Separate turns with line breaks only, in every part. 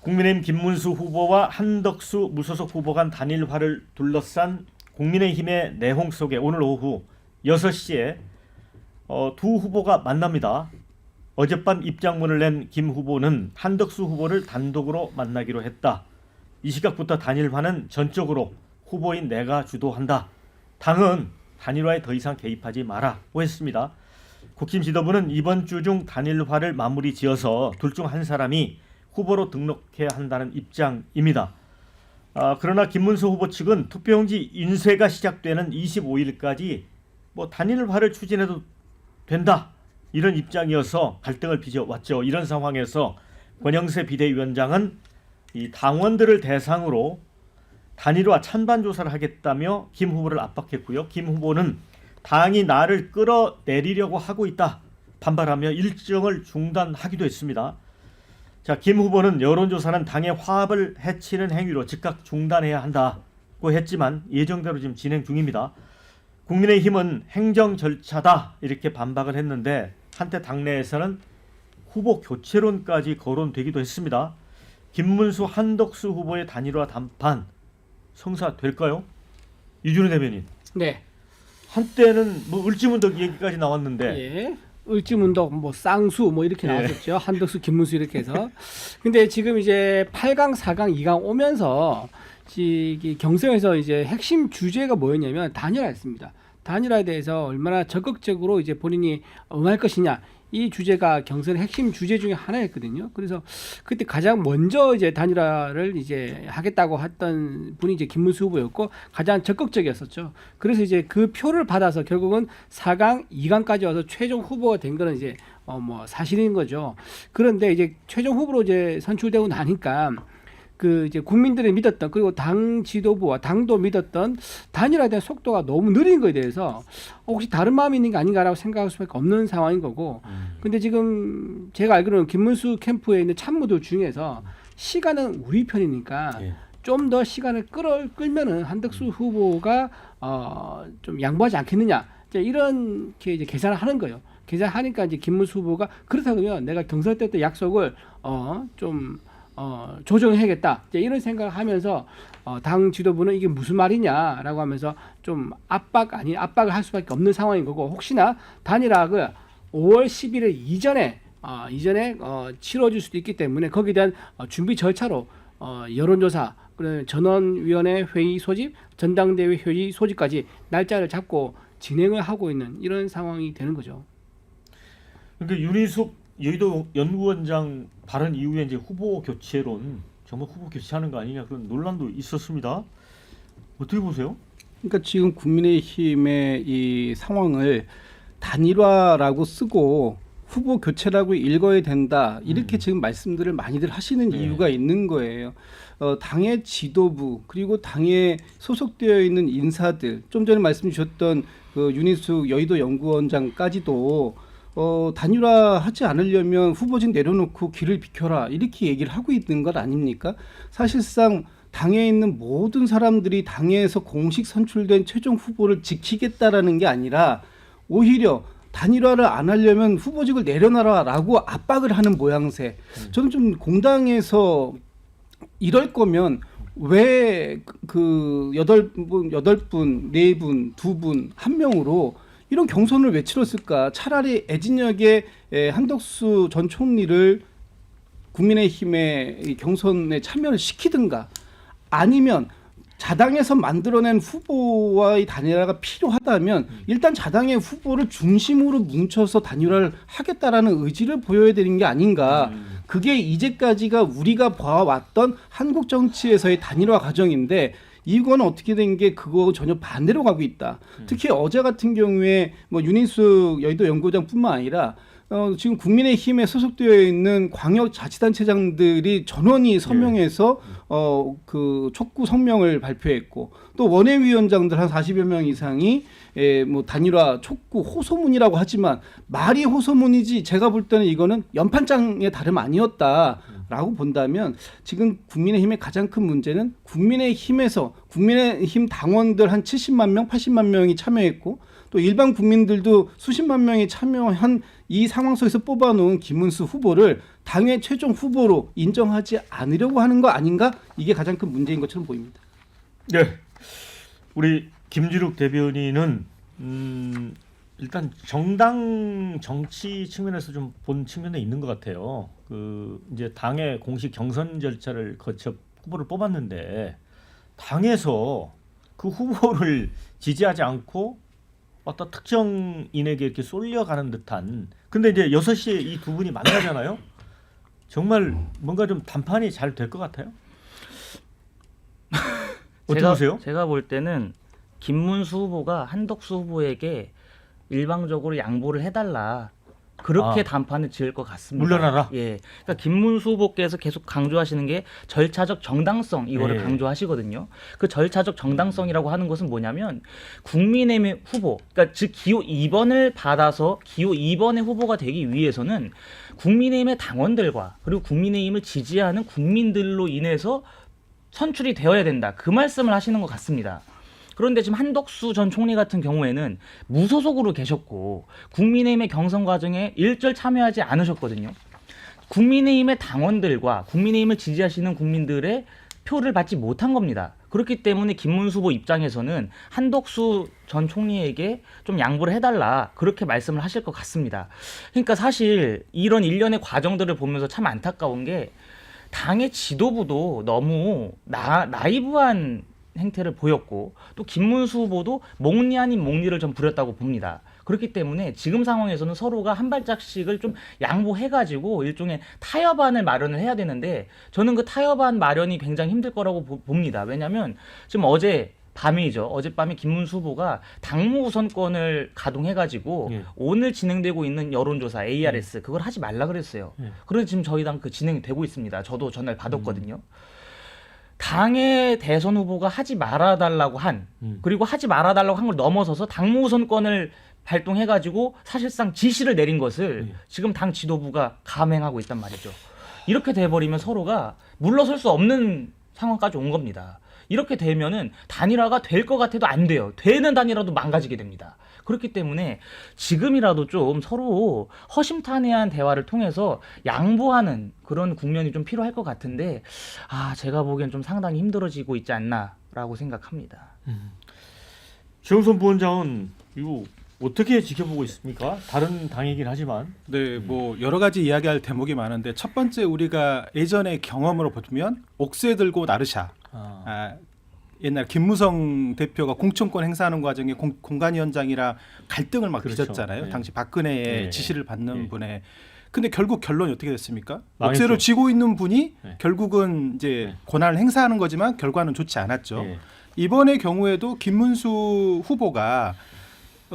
국민의힘 김문수 후보와 한덕수 무소속 후보 간 단일화를 둘러싼 국민의힘의 내홍 속에 오늘 오후 6시에 두 후보가 만납니다. 어젯밤 입장문을 낸 김 후보는 한덕수 후보를 단독으로 만나기로 했다. 이 시각부터 단일화는 전적으로 후보인 내가 주도한다. 당은 단일화에 더 이상 개입하지 마라고 했습니다. 국힘 지도부는 이번 주 중 단일화를 마무리 지어서 둘 중 한 사람이 후보로 등록해야 한다는 입장입니다. 그러나 김문수 후보 측은 투표용지 인쇄가 시작되는 25일까지 단일화를 추진해도 된다. 이런 입장이어서 갈등을 빚어왔죠. 이런 상황에서 권영세 비대위원장은 이 당원들을 대상으로 단일화 찬반 조사를 하겠다며 김 후보를 압박했고요. 김 후보는 당이 나를 끌어내리려고 하고 있다. 반발하며 일정을 중단하기도 했습니다. 자, 김 후보는 여론조사는 당의 화합을 해치는 행위로 즉각 중단해야 한다고 했지만 예정대로 지금 진행 중입니다. 국민의힘은 행정 절차다 이렇게 반박을 했는데 한때 당내에서는 후보 교체론까지 거론되기도 했습니다. 김문수 한덕수 후보의 단일화 담판 성사될까요? 이준우 대변인.
네.
한때는 을지문덕 얘기까지 나왔는데.
예. 을지문덕, 쌍수 이렇게 나왔었죠. 한덕수, 김문수 이렇게 해서. 근데 지금 이제 8강, 4강, 2강 오면서 경선에서 이제 핵심 주제가 뭐였냐면 단일화였습니다. 단일화에 대해서 얼마나 적극적으로 이제 본인이 응할 것이냐. 이 주제가 경선의 핵심 주제 중에 하나였거든요. 그래서 그때 가장 먼저 이제 단일화를 이제 하겠다고 했던 분이 이제 김문수 후보였고 가장 적극적이었었죠. 그래서 이제 그 표를 받아서 결국은 4강, 2강까지 와서 최종 후보가 된 거는 이제 사실인 거죠. 그런데 이제 최종 후보로 이제 선출되고 나니까 그 이제 국민들이 믿었던 그리고 당 지도부와 당도 믿었던 단일화에 대한 속도가 너무 느린 거에 대해서 혹시 다른 마음이 있는 게 아닌가라고 생각할 수밖에 없는 상황인 거고. 근데 지금 제가 알기로는 김문수 캠프에 있는 참모들 중에서 시간은 우리 편이니까 좀 더 시간을 끌면은 한덕수 후보가 좀 양보하지 않겠느냐 이렇게 이제 계산을 하는 거예요. 계산하니까 이제 김문수 후보가 그렇다면 내가 경선 때 약속을 좀 조정해야겠다 이런 생각을 하면서 당 지도부는 이게 무슨 말이냐라고 하면서 좀 압박을 할 수밖에 없는 상황인 거고, 혹시나 단일화가 5월 11일 이전에 치러질 수도 있기 때문에 거기에 대한 준비 절차로 여론조사, 전원위원회 회의 소집, 전당대회 회의 소집까지 날짜를 잡고 진행을 하고 있는 이런 상황이 되는 거죠.
그러니까 윤희숙 여의도 연구원장 발언 이후에 이제 후보 교체론, 정말 후보 교체하는 거 아니냐 그런 논란도 있었습니다. 어떻게 보세요?
그러니까 지금 국민의힘의 이 상황을 단일화라고 쓰고 후보 교체라고 읽어야 된다 이렇게 지금 말씀들을 많이들 하시는 이유가 있는 거예요. 당의 지도부 그리고 당에 소속되어 있는 인사들, 좀 전에 말씀 주셨던 그 윤희숙 여의도 연구원장까지도 단일화하지 않으려면 후보진 내려놓고 길을 비켜라 이렇게 얘기를 하고 있는 것 아닙니까? 사실상 당에 있는 모든 사람들이 당에서 공식 선출된 최종 후보를 지키겠다라는 게 아니라 오히려 단일화를 안 하려면 후보직을 내려놔라라고 압박을 하는 모양새. 저는 좀 공당에서 이럴 거면 왜 그 8분, 4분, 2분, 1명으로 이런 경선을 왜 치렀을까? 차라리 애진역의 한덕수 전 총리를 국민의힘의 경선에 참여를 시키든가, 아니면 자당에서 만들어낸 후보와의 단일화가 필요하다면 일단 자당의 후보를 중심으로 뭉쳐서 단일화를 하겠다라는 의지를 보여야 되는 게 아닌가. 그게 이제까지가 우리가 봐왔던 한국 정치에서의 단일화 과정인데 이건 어떻게 된 게 그거 전혀 반대로 가고 있다. 특히 어제 같은 경우에 윤희숙 여의도 연구원장뿐만 아니라 지금 국민의힘에 소속되어 있는 광역자치단체장들이 전원이 서명해서 그 촉구 성명을 발표했고, 또 원외위원장들 한 40여 명 이상이 단일화 촉구 호소문이라고 하지만 말이 호소문이지 제가 볼 때는 이거는 연판장의 다름 아니었다라고 본다면, 지금 국민의힘의 가장 큰 문제는 국민의힘 당원들 한 70만 명, 80만 명이 참여했고 또 일반 국민들도 수십만 명이 참여한 이 상황 속에서 뽑아놓은 김문수 후보를 당의 최종 후보로 인정하지 않으려고 하는 거 아닌가? 이게 가장 큰 문제인 것처럼 보입니다.
네, 우리 김준욱 대변인은 일단 정당 정치 측면에서 좀 본 측면에 있는 것 같아요. 그 이제 당의 공식 경선 절차를 거쳐 후보를 뽑았는데 당에서 그 후보를 지지하지 않고 어떤 특정인에게 이렇게 쏠려가는 듯한. 근데 이제 6시에 이 두 분이 만나잖아요. 정말 뭔가 좀談판이 잘 될 것 같아요. 어떻게 보세요?
제가 볼 때는 김문수 후보가 한덕수 후보에게 일방적으로 양보를 해달라. 그렇게 담판을 지을 것 같습니다.
물러나라.
예, 그러니까 김문수 후보께서 계속 강조하시는 게 절차적 정당성 이거를
예.
강조하시거든요. 그 절차적 정당성이라고 하는 것은 뭐냐면 국민의힘의 후보, 그러니까 즉 기호 2번을 받아서 기호 2번의 후보가 되기 위해서는 국민의힘의 당원들과 그리고 국민의힘을 지지하는 국민들로 인해서 선출이 되어야 된다. 그 말씀을 하시는 것 같습니다. 그런데 지금 한덕수 전 총리 같은 경우에는 무소속으로 계셨고 국민의힘의 경선 과정에 일절 참여하지 않으셨거든요. 국민의힘의 당원들과 국민의힘을 지지하시는 국민들의 표를 받지 못한 겁니다. 그렇기 때문에 김문수 후보 입장에서는 한덕수 전 총리에게 좀 양보를 해달라 그렇게 말씀을 하실 것 같습니다. 그러니까 사실 이런 일련의 과정들을 보면서 참 안타까운 게 당의 지도부도 너무 나이브한 행태를 보였고 또 김문수 후보도 몽리 아닌 몽리를 좀 부렸다고 봅니다. 그렇기 때문에 지금 상황에서는 서로가 한 발짝씩을 좀 양보해가지고 일종의 타협안을 마련을 해야 되는데 저는 그 타협안 마련이 굉장히 힘들 거라고 봅니다. 왜냐하면 지금 어젯밤에 김문수 후보가 당무 우선권을 가동해가지고
예.
오늘 진행되고 있는 여론조사 ARS 그걸 하지 말라 그랬어요.
예.
그래서 지금 저희 당 그 진행이 되고 있습니다. 저도 전화를 받았거든요. 당의 대선 후보가 하지 말아달라고 그리고 하지 말아달라고 한 걸 넘어서서 당무 우선권을 발동해가지고 사실상 지시를 내린 것을 지금 당 지도부가 감행하고 있단 말이죠. 이렇게 돼버리면 서로가 물러설 수 없는 상황까지 온 겁니다. 이렇게 되면은 단일화가 될 것 같아도 안 돼요. 되는 단일화도 망가지게 됩니다. 그렇기 때문에 지금이라도 좀 서로 허심탄회한 대화를 통해서 양보하는 그런 국면이 좀 필요할 것 같은데 제가 보기엔 좀 상당히 힘들어지고 있지 않나라고 생각합니다.
최영선 부원장은 이거 어떻게 지켜보고 있습니까? 다른 당이긴 하지만.
네, 뭐 여러 가지 이야기할 대목이 많은데 첫 번째 우리가 예전의 경험으로 보면 옥새 들고 나르샤. 옛날 김무성 대표가 공천권 행사하는 과정에 공관위원장이랑 갈등을 막
그렇죠.
빚었잖아요.
네.
당시 박근혜의
네.
지시를 받는
네.
분의. 근데 결국 결론이 어떻게 됐습니까?
망했죠.
옥새를 쥐고 있는 분이
네.
결국은 이제
네.
권한을 행사하는 거지만 결과는 좋지 않았죠.
예.
이번의 경우에도 김문수 후보가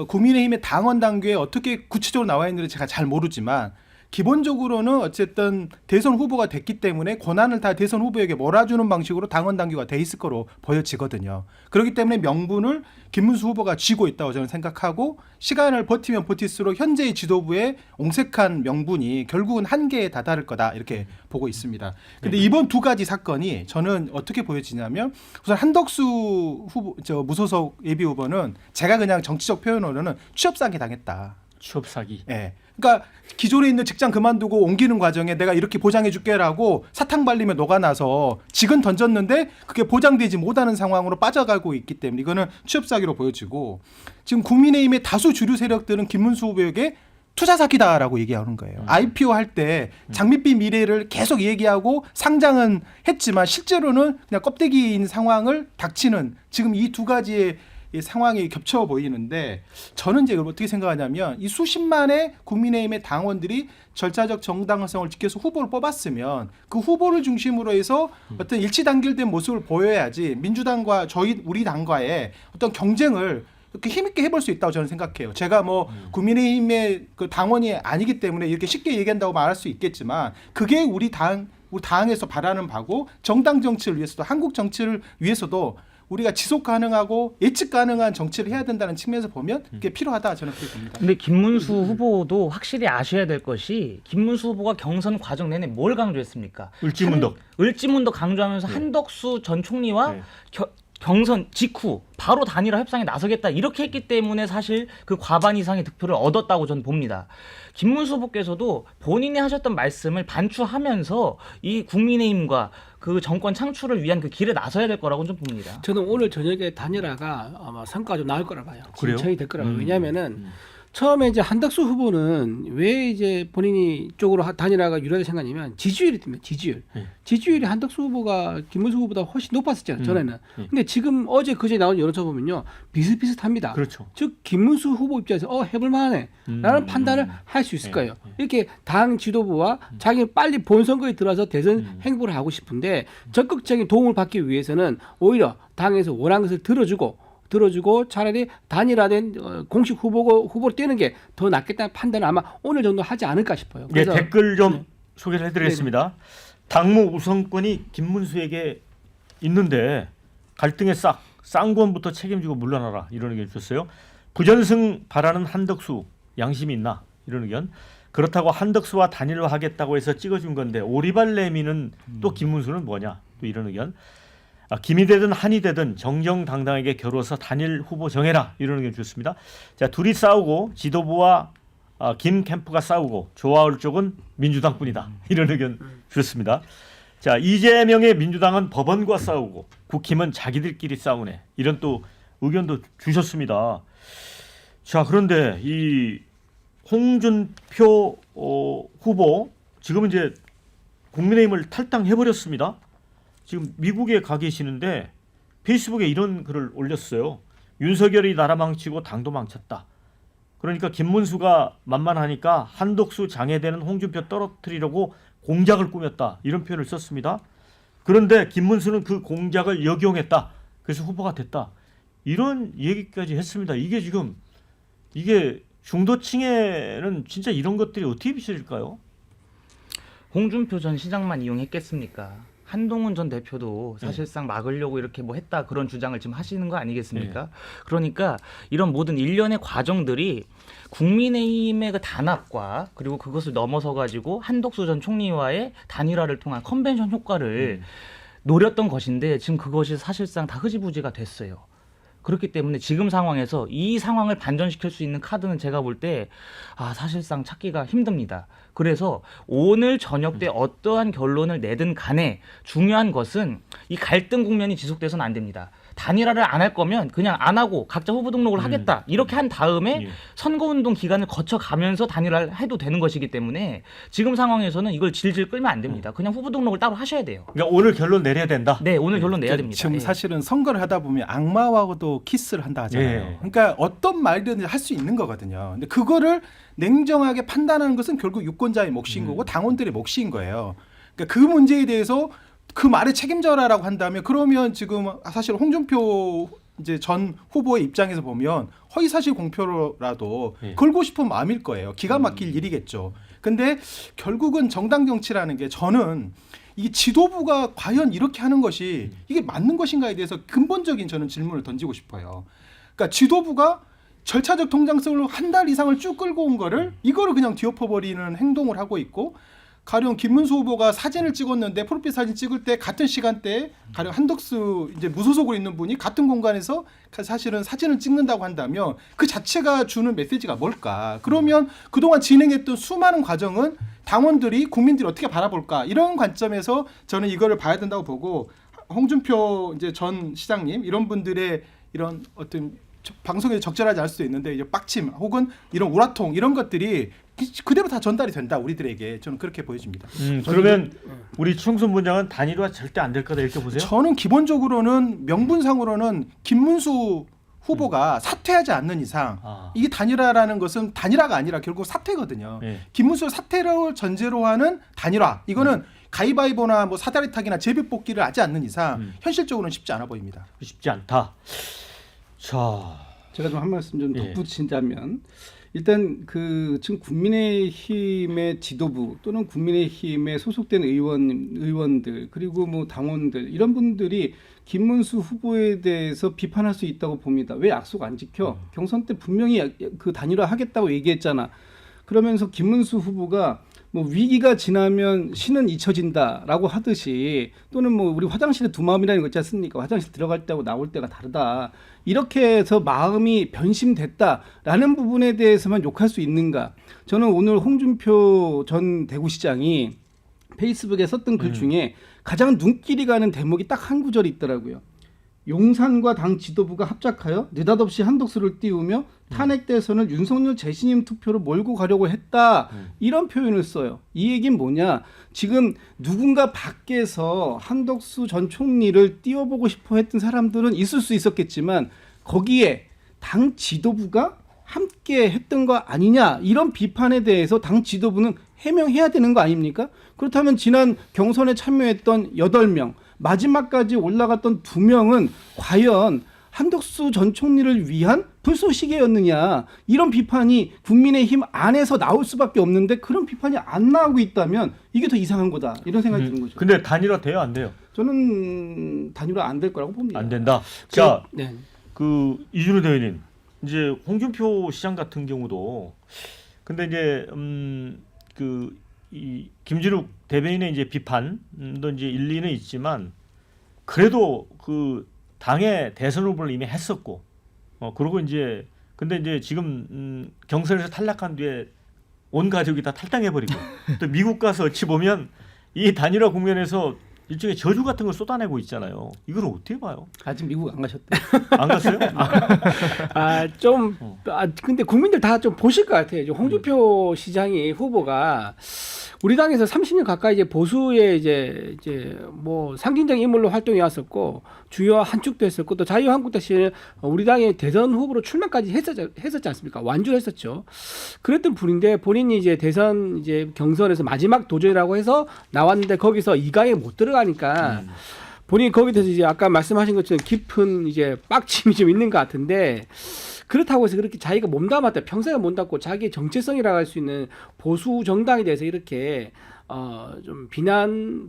국민의힘의 당원 당규에 어떻게 구체적으로 나와 있는지 제가 잘 모르지만 기본적으로는 어쨌든 대선 후보가 됐기 때문에 권한을 다 대선 후보에게 몰아주는 방식으로 당원 당규가 돼 있을 거로 보여지거든요. 그렇기 때문에 명분을 김문수 후보가 쥐고 있다고 저는 생각하고 시간을 버티면 버틸수록 현재의 지도부의 옹색한 명분이 결국은 한계에 다다를 거다 이렇게 보고 있습니다. 근데 이번 두 가지 사건이 저는 어떻게 보여지냐면 우선 한덕수 후보 무소속 예비 후보는 제가 그냥 정치적 표현으로는 취업 사기 당했다.
취업 사기.
예. 그러니까 기존에 있는 직장 그만두고 옮기는 과정에 내가 이렇게 보장해 줄게라고 사탕 발림에 녹아나서 직은 던졌는데 그게 보장되지 못하는 상황으로 빠져가고 있기 때문에 이거는 취업 사기로 보여지고 지금 국민의힘의 다수 주류 세력들은 김문수 후보에게 투자 사기다라고 얘기하는 거예요. IPO 할 때 장밋빛 미래를 계속 얘기하고 상장은 했지만 실제로는 그냥 껍데기인 상황을 닥치는 지금 이 두 가지의 이 상황이 겹쳐 보이는데 저는 이제 이걸 어떻게 생각하냐면 이 수십만의 국민의힘의 당원들이 절차적 정당성을 지켜서 후보를 뽑았으면 그 후보를 중심으로 해서 어떤 일치단결된 모습을 보여야지 민주당과 우리 당과의 어떤 경쟁을 이렇게 힘있게 해볼 수 있다고 저는 생각해요. 제가 뭐 국민의힘의 그 당원이 아니기 때문에 이렇게 쉽게 얘기한다고 말할 수 있겠지만 그게 우리 당에서 바라는 바고 정당 정치를 위해서도 한국 정치를 위해서도 우리가 지속 가능하고 예측 가능한 정치를 해야 된다는 측면에서 보면 그게 필요하다 저는 그렇게 봅니다.
근데 김문수 후보도 확실히 아셔야 될 것이 김문수 후보가 경선 과정 내내 뭘 강조했습니까?
을지문덕.
을지문덕 강조하면서 한덕수 전 총리와
네.
경선 직후 바로 단일화 협상에 나서겠다 이렇게 했기 때문에 사실 그 과반 이상의 득표를 얻었다고 저는 봅니다. 김문수 후보께서도 본인이 하셨던 말씀을 반추하면서 이 국민의힘과 그 정권 창출을 위한 그 길에 나서야 될 거라고 좀 봅니다.
저는 오늘 저녁에 단일화가 아마 성과가 좀 나올 거라 봐요.
그래요?
진척이 될 거라고. 왜냐하면은 처음에 이제 한덕수 후보는 왜 이제 본인이 쪽으로 단일화가 유리하게 생각하냐면 지지율이 때문에 지지율이 한덕수 후보가 김문수 후보보다 훨씬 높았었잖아요. 전에는. 근데 지금 어제 그제 나온 여론조 보면요 비슷비슷합니다.
그렇죠.
즉 김문수 후보 입장에서 해볼만하네 라는 판단을 할 수 있을 거예요. 이렇게 당 지도부와 자기 빨리 본선거에 들어서 대선 행보를 하고 싶은데 적극적인 도움을 받기 위해서는 오히려 당에서 원하는 것을 들어주고 차라리 단일화된 공식 후보로 뛰는 게 더 낫겠다는 판단을 아마 오늘 정도 하지 않을까 싶어요.
예,
그래서
댓글 좀 소개를 해드리겠습니다. 당무 우선권이 김문수에게 있는데 갈등의 쌍권부터 책임지고 물러나라 이런 의견 주셨어요. 부전승 바라는 한덕수 양심이 있나 이런 의견. 그렇다고 한덕수와 단일화하겠다고 해서 찍어준 건데 오리발 내미는 또 김문수는 뭐냐 또 이런 의견. 김이 되든 한이 되든 정정당당하게 겨루어서 단일 후보 정해라 이런 의견 주셨습니다. 자, 둘이 싸우고 지도부와 김 캠프가 싸우고 좋아할 쪽은 민주당뿐이다 이런 의견 주셨습니다. 자, 이재명의 민주당은 법원과 싸우고 국힘은 자기들끼리 싸우네 이런 또 의견도 주셨습니다. 자, 그런데 이 홍준표 후보 지금 이제 국민의힘을 탈당해버렸습니다. 지금 미국에 가 계시는데 페이스북에 이런 글을 올렸어요. 윤석열이 나라 망치고 당도 망쳤다. 그러니까 김문수가 만만하니까 한덕수 장애되는 홍준표 떨어뜨리려고 공작을 꾸몄다. 이런 표현을 썼습니다. 그런데 김문수는 그 공작을 역용했다. 그래서 후보가 됐다. 이런 얘기까지 했습니다. 이게 중도층에는 진짜 이런 것들이 어떻게 비춰질까요?
홍준표 전 시장만 이용했겠습니까? 한동훈 전 대표도 사실상 막으려고 이렇게 뭐 했다 그런 주장을 지금 하시는 거 아니겠습니까? 그러니까 이런 모든 일련의 과정들이 국민의힘의 그 단합과 그리고 그것을 넘어서 가지고 한덕수 전 총리와의 단일화를 통한 컨벤션 효과를 노렸던 것인데 지금 그것이 사실상 다 흐지부지가 됐어요. 그렇기 때문에 지금 상황에서 이 상황을 반전시킬 수 있는 카드는 제가 볼 때 사실상 찾기가 힘듭니다. 그래서 오늘 저녁 때 어떠한 결론을 내든 간에 중요한 것은 이 갈등 국면이 지속돼서는 안 됩니다. 단일화를 안 할 거면 그냥 안 하고 각자 후보 등록을 하겠다 이렇게 한 다음에 선거운동 기간을 거쳐가면서 단일화를 해도 되는 것이기 때문에 지금 상황에서는 이걸 질질 끌면 안 됩니다. 그냥 후보 등록을 따로 하셔야 돼요.
그러니까 오늘 결론 내려야 된다.
네, 오늘 결론 내야 됩니다.
지금
예.
사실은 선거를 하다 보면 악마하고도 키스를 한다 하잖아요.
예.
그러니까 어떤 말이든지 할 수 있는 거거든요. 근데 그거를 냉정하게 판단하는 것은 결국 유권자의 몫인 거고 당원들의 몫인 거예요. 그러니까 그 문제에 대해서 그 말에 책임져라라고 한다면 그러면 지금 사실 홍준표 이제 전 후보의 입장에서 보면 허위사실 공표라도 걸고 싶은 마음일 거예요. 기가 막힐 일이겠죠. 근데 결국은 정당 정치라는 게 저는 이 지도부가 과연 이렇게 하는 것이 이게 맞는 것인가에 대해서 근본적인 저는 질문을 던지고 싶어요. 그러니까 지도부가 절차적 통장성으로 한 달 이상을 쭉 끌고 온 거를 이거를 그냥 뒤엎어버리는 행동을 하고 있고 가령 김문수 후보가 사진을 찍었는데 프로필 사진 찍을 때 같은 시간대에 가령 한덕수 이제 무소속으로 있는 분이 같은 공간에서 사실은 사진을 찍는다고 한다면 그 자체가 주는 메시지가 뭘까? 그러면 그동안 진행했던 수많은 과정은 당원들이 국민들이 어떻게 바라볼까? 이런 관점에서 저는 이거를 봐야 된다고 보고 홍준표 이제 전 시장님 이런 분들의 이런 어떤 방송에 적절하지 않을 수도 있는데 이제 빡침 혹은 이런 우라통 이런 것들이 그대로 다 전달이 된다 우리들에게 저는 그렇게 보여집니다.
그러면 우리 충순 분장은 단일화 절대 안 될 거다 이렇게 보세요?
저는 기본적으로는 명분상으로는 김문수 후보가 사퇴하지 않는 이상 이게 단일화라는 것은 단일화가 아니라 결국 사퇴거든요. 김문수 사퇴를 전제로 하는 단일화 이거는 가위바위보나 뭐 사다리 타기나 제비뽑기를 하지 않는 이상 현실적으로는 쉽지 않아 보입니다.
쉽지 않다. 자,
제가 좀 한 말씀 좀 덧붙이자면 일단 그 지금 국민의힘의 지도부 또는 국민의힘에 소속된 의원들 그리고 뭐 당원들 이런 분들이 김문수 후보에 대해서 비판할 수 있다고 봅니다. 왜 약속 안 지켜? 경선 때 분명히 그 단일화 하겠다고 얘기했잖아. 그러면서 김문수 후보가 뭐 위기가 지나면 신은 잊혀진다라고 하듯이 또는 뭐 우리 화장실에 두 마음이라는 거 있지 않습니까? 화장실 들어갈 때하고 나올 때가 다르다. 이렇게 해서 마음이 변심됐다라는 부분에 대해서만 욕할 수 있는가? 저는 오늘 홍준표 전 대구시장이 페이스북에 썼던 글 중에 가장 눈길이 가는 대목이 딱 한 구절이 있더라고요. 용산과 당 지도부가 합작하여 느닷없이 한덕수를 띄우며 탄핵 대선을 윤석열 재신임 투표로 몰고 가려고 했다. 이런 표현을 써요. 이 얘기는 뭐냐? 지금 누군가 밖에서 한덕수 전 총리를 띄워보고 싶어 했던 사람들은 있을 수 있었겠지만 거기에 당 지도부가 함께 했던 거 아니냐 이런 비판에 대해서 당 지도부는 해명해야 되는 거 아닙니까? 그렇다면 지난 경선에 참여했던 8명 마지막까지 올라갔던 2명은 과연 한덕수 전 총리를 위한 불쏘시개였느냐 이런 비판이 국민의힘 안에서 나올 수밖에 없는데 그런 비판이 안 나오고 있다면 이게 더 이상한 거다 이런 생각이 드는 거죠.
근데 단일화 돼요, 안 돼요?
저는 단일화 안 될 거라고 봅니다.
안 된다. 자,
네.
그 이준우 대변인, 이제 홍준표 시장 같은 경우도 근데 이제 그 이 김진욱 대변인의 이제 비판도 이제 일리는 있지만 그래도 그 당의 대선 후보를 이미 했었고 그리고 이제 근데 이제 지금 경선에서 탈락한 뒤에 온 가족이 다 탈당해버리고 또 미국 가서 어찌 보면 이 단일화 국면에서 일종의 저주 같은 걸 쏟아내고 있잖아요. 이걸 어떻게 봐요?
아직 미국 안 가셨대.
안 갔어요?
근데 국민들 다 좀 보실 것 같아요. 이제 홍준표 시장이 후보가 우리 당에서 30년 가까이 이제 보수의 이제 뭐 상징적인 인물로 활동해 왔었고 주요 한 축도 했었고 또 자유한국당 시절에 우리 당의 대선 후보로 출마까지 했었지 않습니까? 완주를 했었죠. 그랬던 분인데 본인이 이제 대선 이제 경선에서 마지막 도전이라고 해서 나왔는데 거기서 2강에 못 들어가니까 본인이 거기에 대해서 이제 아까 말씀하신 것처럼 깊은 이제 빡침이 좀 있는 것 같은데 그렇다고 해서 그렇게 자기가 몸담았다 평생을 몸담고 자기의 정체성이라고 할 수 있는 보수 정당에 대해서 이렇게 좀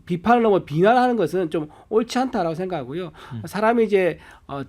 비판을 넘어 비난하는 것은 좀 옳지 않다라고 생각하고요. 사람이 이제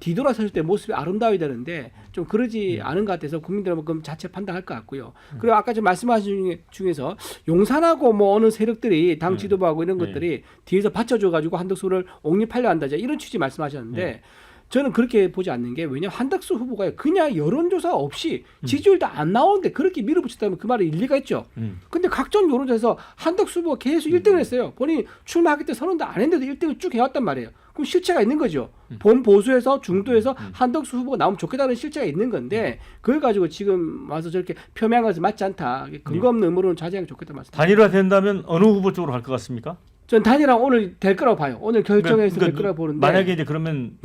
뒤돌아섰을 때 모습이 아름다워야 되는데 좀 그러지 않은 것 같아서 국민들은 그럼 자체 판단할 것 같고요. 그리고 아까 좀 말씀하신 중에서 용산하고 뭐 어느 세력들이 당 지도부하고 이런 것들이 뒤에서 받쳐줘 가지고 한덕수를 옹립하려 한다 이런 취지 말씀하셨는데 저는 그렇게 보지 않는 게 왜냐하면 한덕수 후보가 그냥 여론조사 없이 지지율도 안 나오는데 그렇게 밀어붙였다면 그 말에 일리가 있죠. 근데 각종 여론조사에서 한덕수 후보가 계속 1등을 했어요. 본인이 출마하기 때 선언도 안 했는데도 1등을 쭉 해왔단 말이에요. 그럼 실체가 있는 거죠. 본 보수에서 중도에서 한덕수 후보가 나오면 좋겠다는 실체가 있는 건데 그걸 가지고 지금 와서 저렇게 표명한 것은 맞지 않다. 근거 없는 음모론은 자제하는 게 좋겠다 말씀.
단일화 된다면 어느 후보 쪽으로 갈 것 같습니까?
전 단일화 오늘 될 거라고 봐요. 오늘 결정해서 될 거라고 보는데
만약에 이제 그러면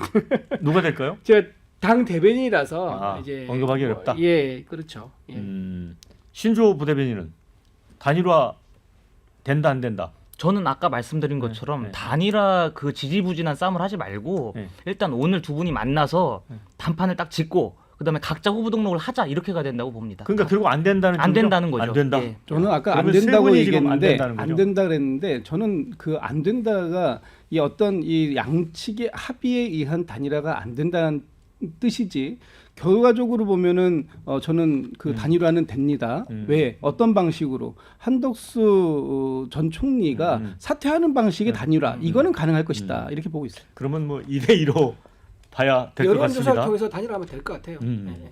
누가 될까요?
제가 당 대변인이라서 이제
언급하기 어렵다.
예, 그렇죠. 예.
신조 부대변인은 단일화 된다 안 된다.
저는 아까 말씀드린 것처럼 단일화 그 지지부진한 싸움을 하지 말고 일단 오늘 두 분이 만나서 단판을 딱 짓고 그다음에 각자 후보 등록을 하자 이렇게 가야 된다고 봅니다.
그러니까 결국 안 된다는
안
거죠?
된다는 거죠.
안 된다.
예.
저는 아까 안
그러면 세
된다고
분이 지금 안
얘기했는데
된다는 거죠?
안 된다 그랬는데 저는 그 안 된다가 이 어떤 이 양측의 합의에 의한 단일화가 안 된다는 뜻이지 결과적으로 보면은 저는 그 단일화는 됩니다. 왜 어떤 방식으로 한덕수 전 총리가 사퇴하는 방식의 단일화 이거는 가능할 것이다 이렇게 보고 있어요.
그러면 뭐 2대2로 봐야 될 것
여론조사를
같습니다.
통해서 단일화하면 될 것 같아요. 네.